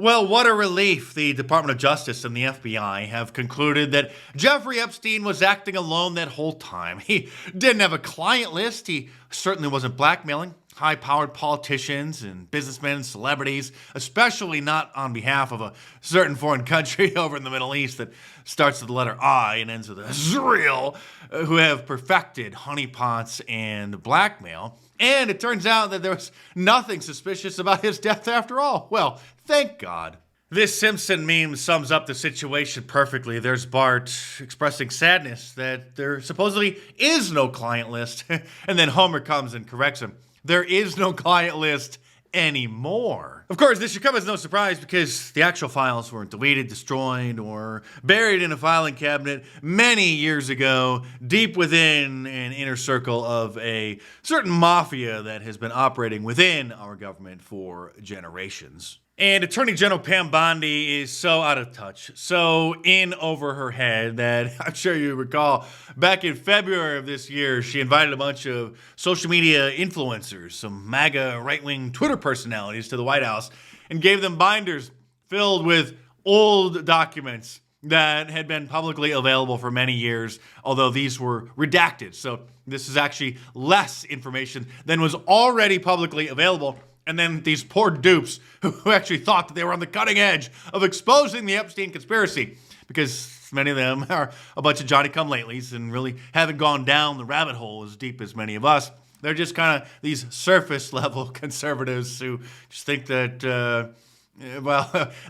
Well, what a relief. The Department of Justice and the FBI have concluded that Jeffrey Epstein was acting alone that whole time. He didn't have a client list. He certainly wasn't blackmailing high-powered politicians and businessmen and celebrities, especially not on behalf of a certain foreign country over in the Middle East that starts with the letter I and ends with Israel, who have perfected honeypots and blackmail. And it turns out that there was nothing suspicious about his death after all. Well, thank God. This Simpson meme sums up the situation perfectly. There's Bart expressing sadness that there supposedly is no client list. And then Homer comes and corrects him. There is no client list anymore. Of course, this should come as no surprise because the actual files weren't deleted, destroyed, or buried in a filing cabinet many years ago, deep within an inner circle of a certain mafia that has been operating within our government for generations. And Attorney General Pam Bondi is so out of touch, so in over her head that I'm sure you recall back in February of this year, she invited a bunch of social media influencers, some MAGA right-wing Twitter personalities to the White House and gave them binders filled with old documents that had been publicly available for many years, although these were redacted. So this is actually less information than was already publicly available. And then these poor dupes who actually thought that they were on the cutting edge of exposing the Epstein conspiracy, because many of them are a bunch of Johnny-come-latelys and really haven't gone down the rabbit hole as deep as many of us. They're just kind of these surface-level conservatives who just think that,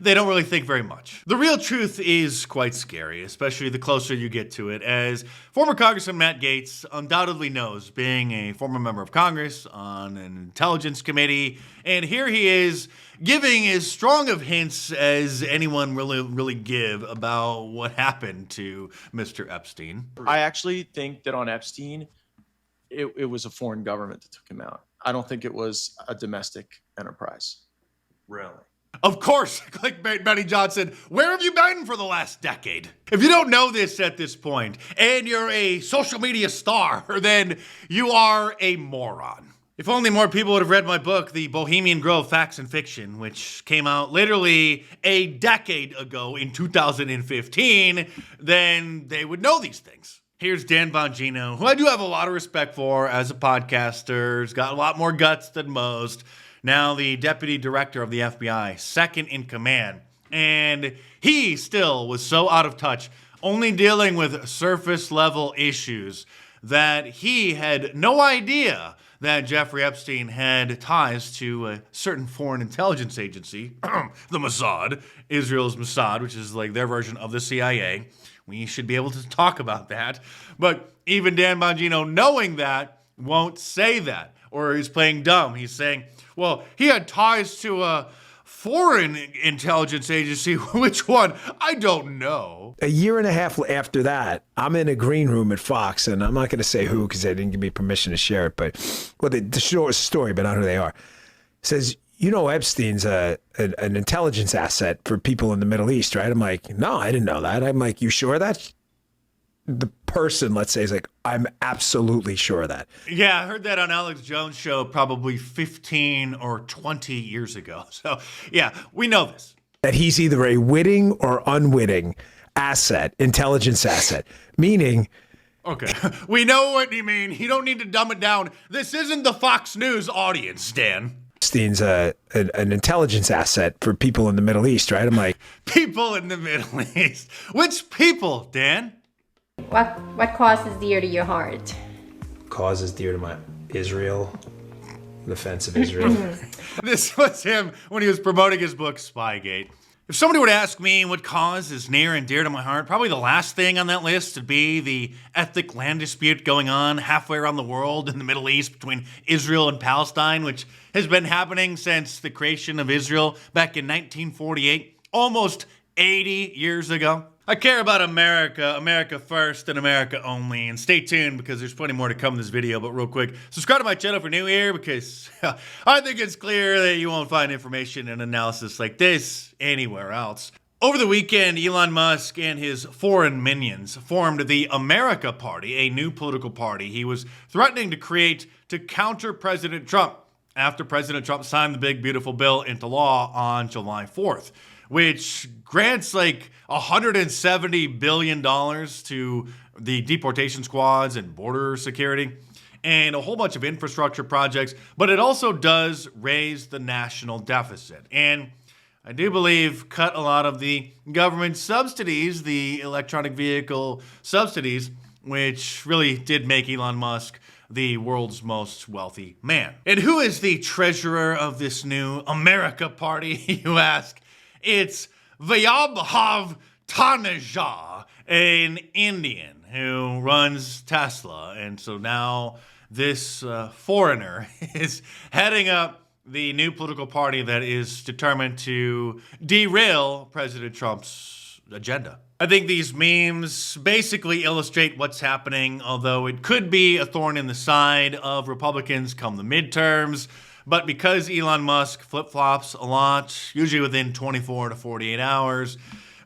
they don't really think very much. The real truth is quite scary, especially the closer you get to it, as former Congressman Matt Gaetz undoubtedly knows, being a former member of Congress on an intelligence committee, and here he is giving as strong of hints as anyone really give about what happened to Mr. Epstein. I actually think that on Epstein, it was a foreign government that took him out. I don't think it was a domestic enterprise. Really? Of course, clickbait Benny Johnson, where have you been for the last decade? If you don't know this at this point, and you're a social media star, then you are a moron. If only more people would have read my book, The Bohemian Grove Facts and Fiction, which came out literally a decade ago in 2015, then they would know these things. Here's Dan Bongino, who I do have a lot of respect for as a podcaster. He's got a lot more guts than most. Now the deputy director of the FBI, second in command. And he still was so out of touch, only dealing with surface level issues, that he had no idea that Jeffrey Epstein had ties to a certain foreign intelligence agency, the Mossad, Israel's Mossad, which is like their version of the CIA. We should be able to talk about that. But even Dan Bongino, knowing that, won't say that. Or he's playing dumb. He's saying, well, he had ties to a foreign intelligence agency. Which one? I don't know. A year and a half after that, I'm in a green room at Fox, and I'm not going to say who because they didn't give me permission to share it. But, well, the short story, but not who they are. It says, you know, Epstein's an intelligence asset for people in the Middle East, right? I'm like, no, I didn't know that. I'm like, you sure of that? The person, let's say, is like, I'm absolutely sure of that. Yeah, I heard that on Alex Jones' show probably 15 or 20 years ago. So, yeah, we know this. That he's either a witting or unwitting asset, intelligence asset, meaning... Okay, we know what you mean. You don't need to dumb it down. This isn't the Fox News audience, Dan. Epstein's an intelligence asset for people in the Middle East, right? I'm like... People in the Middle East? Which people, Dan? What cause is dear to your heart? Cause is dear to my Israel, the defense of Israel. This was him when he was promoting his book, Spygate. If somebody were to ask me what cause is near and dear to my heart, probably the last thing on that list would be the ethnic land dispute going on halfway around the world in the Middle East between Israel and Palestine, which has been happening since the creation of Israel back in 1948, almost 80 years ago. I care about America, America first and America only. And stay tuned because there's plenty more to come in this video. But real quick, subscribe to my channel if you're new here because I think it's clear that you won't find information and analysis like this anywhere else. Over the weekend, Elon Musk and his foreign minions formed the America Party, a new political party he was threatening to create to counter President Trump. after President Trump signed the big, beautiful bill into law on July 4th, which grants like $170 billion to the deportation squads and border security and a whole bunch of infrastructure projects, but it also does raise the national deficit. And I do believe cut a lot of the government subsidies, the electronic vehicle subsidies, which really did make Elon Musk the world's most wealthy man. And who is the treasurer of this new America Party, you ask? It's Vayabhav Taneja, an Indian who runs Tesla. And so now this foreigner is heading up the new political party that is determined to derail President Trump's agenda. I think these memes basically illustrate what's happening, although it could be a thorn in the side of Republicans come the midterms. But because Elon Musk flip-flops a lot, usually within 24 to 48 hours,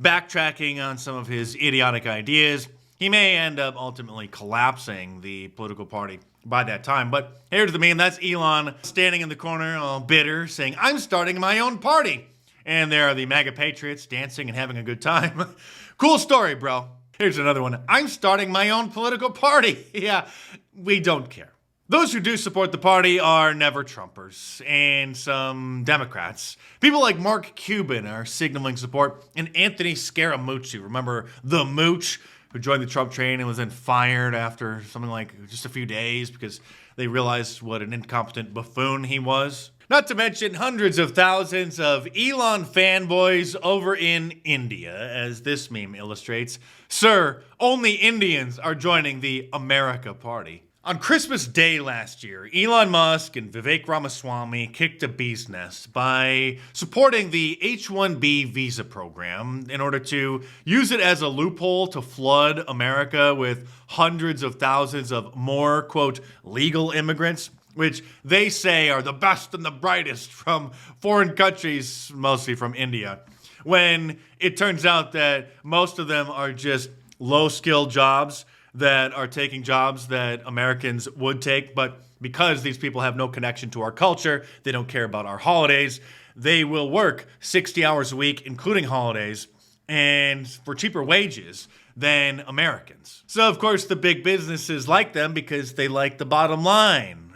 backtracking on some of his idiotic ideas, he may end up ultimately collapsing the political party by that time. But here's the meme. That's Elon standing in the corner, all bitter, saying, "I'm starting my own party." And there are the MAGA patriots dancing and having a good time. Cool story, bro. Here's another one. "I'm starting my own political party." Yeah, we don't care. Those who do support the party are never Trumpers and some Democrats. People like Mark Cuban are signaling support, and Anthony Scaramucci, remember the Mooch, who joined the Trump train and was then fired after something like just a few days because they realized what an incompetent buffoon he was. Not to mention hundreds of thousands of Elon fanboys over in India, as this meme illustrates. Sir, only Indians are joining the America Party. On Christmas Day last year, Elon Musk and Vivek Ramaswamy kicked a bee's nest by supporting the H-1B visa program in order to use it as a loophole to flood America with hundreds of thousands of more, quote, legal immigrants, which they say are the best and the brightest from foreign countries, mostly from India, when it turns out that most of them are just low-skilled jobs that are taking jobs that Americans would take, but because these people have no connection to our culture, they don't care about our holidays, they will work 60 hours a week, including holidays, and for cheaper wages than Americans. So, of course, the big businesses like them because they like the bottom line.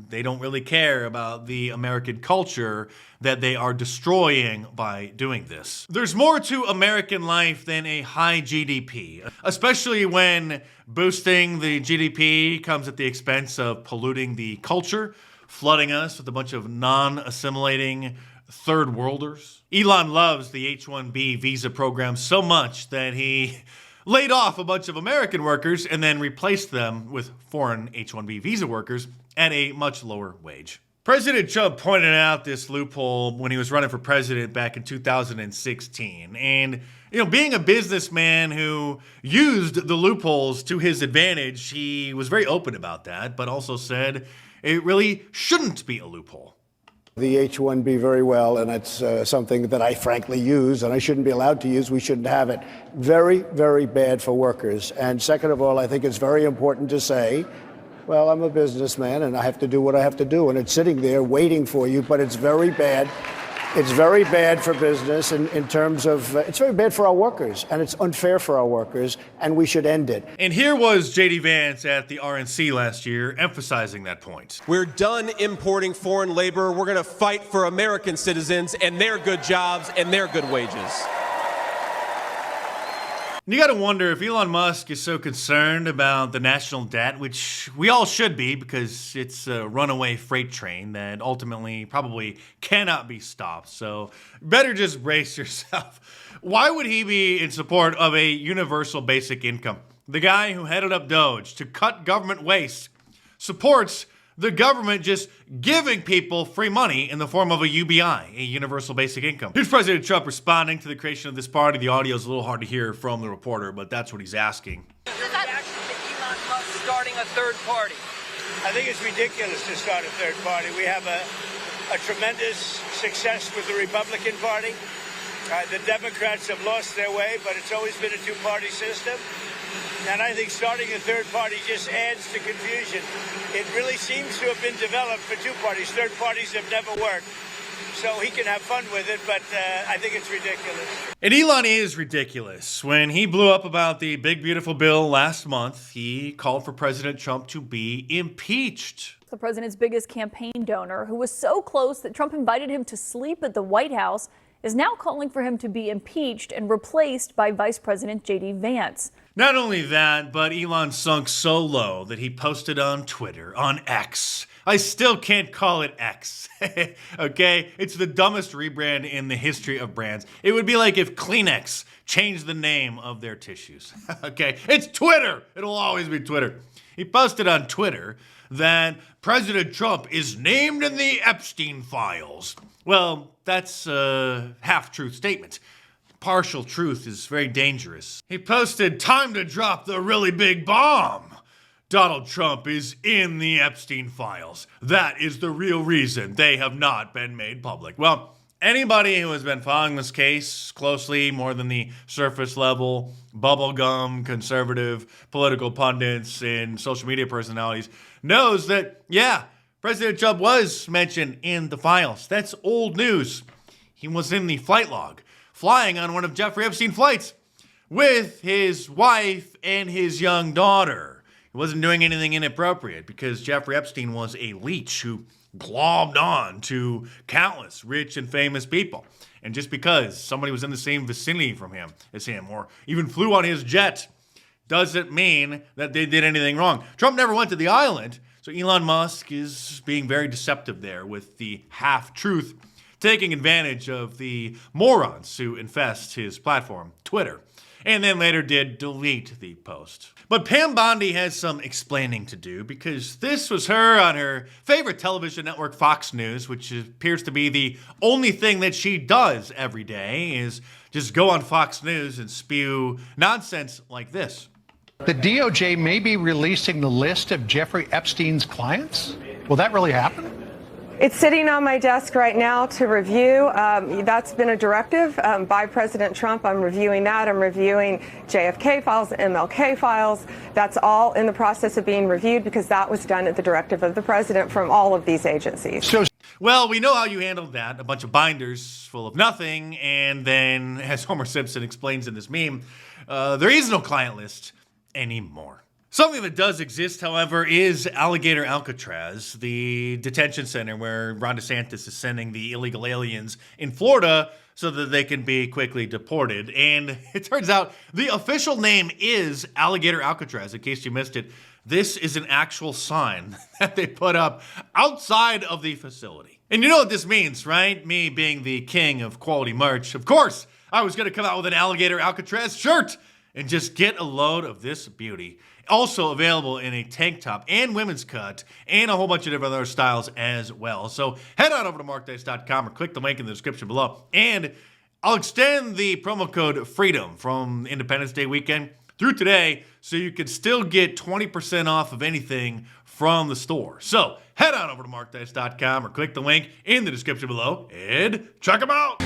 They don't really care about the American culture that they are destroying by doing this. There's more to American life than a high GDP, especially when boosting the GDP comes at the expense of polluting the culture, flooding us with a bunch of non-assimilating third worlders. Elon loves the H-1B visa program so much that he laid off a bunch of American workers and then replaced them with foreign H-1B visa workers at a much lower wage. President Trump pointed out this loophole when he was running for president back in 2016. And, being a businessman who used the loopholes to his advantage, he was very open about that, but also said it really shouldn't be a loophole. The H-1B very well, and it's something that I frankly use, and I shouldn't be allowed to use. We shouldn't have it. Very, very bad for workers. And second of all, I think it's very important to say, well, I'm a businessman, and I have to do what I have to do, and it's sitting there waiting for you, but it's very bad. It's very bad for business in terms of, it's very bad for our workers, and it's unfair for our workers, and we should end it. And here was J.D. Vance at the RNC last year emphasizing that point. We're done importing foreign labor. We're going to fight for American citizens and their good jobs and their good wages. You got to wonder if Elon Musk is so concerned about the national debt, which we all should be because it's a runaway freight train that ultimately probably cannot be stopped. So better just brace yourself. Why would he be in support of a universal basic income? The guy who headed up Doge to cut government waste supports the government just giving people free money in the form of a UBI, a universal basic income. Here's President Trump responding to the creation of this party. The audio is a little hard to hear from the reporter, but that's what he's asking. Your reaction to Elon Musk starting a third party? I think it's ridiculous to start a third party. We have a tremendous success with the Republican Party. The Democrats have lost their way, but it's always been a two-party system. And I think starting a third party just adds to confusion. It really seems to have been developed for two parties. Third parties have never worked. So he can have fun with it, but I think it's ridiculous. And Elon is ridiculous. When he blew up about the big, beautiful bill last month, he called for President Trump to be impeached. The president's biggest campaign donor, who was so close that Trump invited him to sleep at the White House, is now calling for him to be impeached and replaced by Vice President J.D. Vance. Not only that, but Elon sunk so low that he posted on Twitter, on X. I still can't call it X, okay? It's the dumbest rebrand in the history of brands. It would be like if Kleenex changed the name of their tissues, okay? It's Twitter. It'll always be Twitter. He posted on Twitter that President Trump is named in the Epstein files. Well, that's a half-truth statement. Partial truth is very dangerous. He posted, "Time to drop the really big bomb. Donald Trump is in the Epstein files. That is the real reason they have not been made public." Well, anybody who has been following this case closely, more than the surface level, bubblegum, conservative, political pundits, and social media personalities, knows that, yeah, President Trump was mentioned in the files. That's old news. He was in the flight log, flying on one of Jeffrey Epstein's flights with his wife and his young daughter. He wasn't doing anything inappropriate because Jeffrey Epstein was a leech who globbed on to countless rich and famous people. And just because somebody was in the same vicinity from him as him, or even flew on his jet, doesn't mean that they did anything wrong. Trump never went to the island, so Elon Musk is being very deceptive there with the half-truth, taking advantage of the morons who infest his platform, Twitter, and then later did delete the post. But Pam Bondi has some explaining to do, because this was her on her favorite television network, Fox News, which appears to be the only thing that she does every day, is just go on Fox News and spew nonsense like this. The DOJ may be releasing the list of Jeffrey Epstein's clients. Will that really happen? It's sitting on my desk right now to review. That's been a directive by President Trump. I'm reviewing that. I'm reviewing JFK files, MLK files. That's all in the process of being reviewed because that was done at the directive of the president from all of these agencies. Well, we know how you handled that. A bunch of binders full of nothing. And then, as Homer Simpson explains in this meme, there is no client list anymore. Something that does exist, however, is Alligator Alcatraz, the detention center where Ron DeSantis is sending the illegal aliens in Florida so that they can be quickly deported. And it turns out the official name is Alligator Alcatraz, in case you missed it. This is an actual sign that they put up outside of the facility. And you know what this means, right? Me being the king of quality merch. Of course, I was going to come out with an Alligator Alcatraz shirt and just get a load of this beauty. Also available in a tank top and women's cut and a whole bunch of different other styles as well. So head on over to markdice.com or click the link in the description below. And I'll extend the promo code FREEDOM from Independence Day weekend through today so you can still get 20% off of anything from the store. So head on over to markdice.com or click the link in the description below and check them out.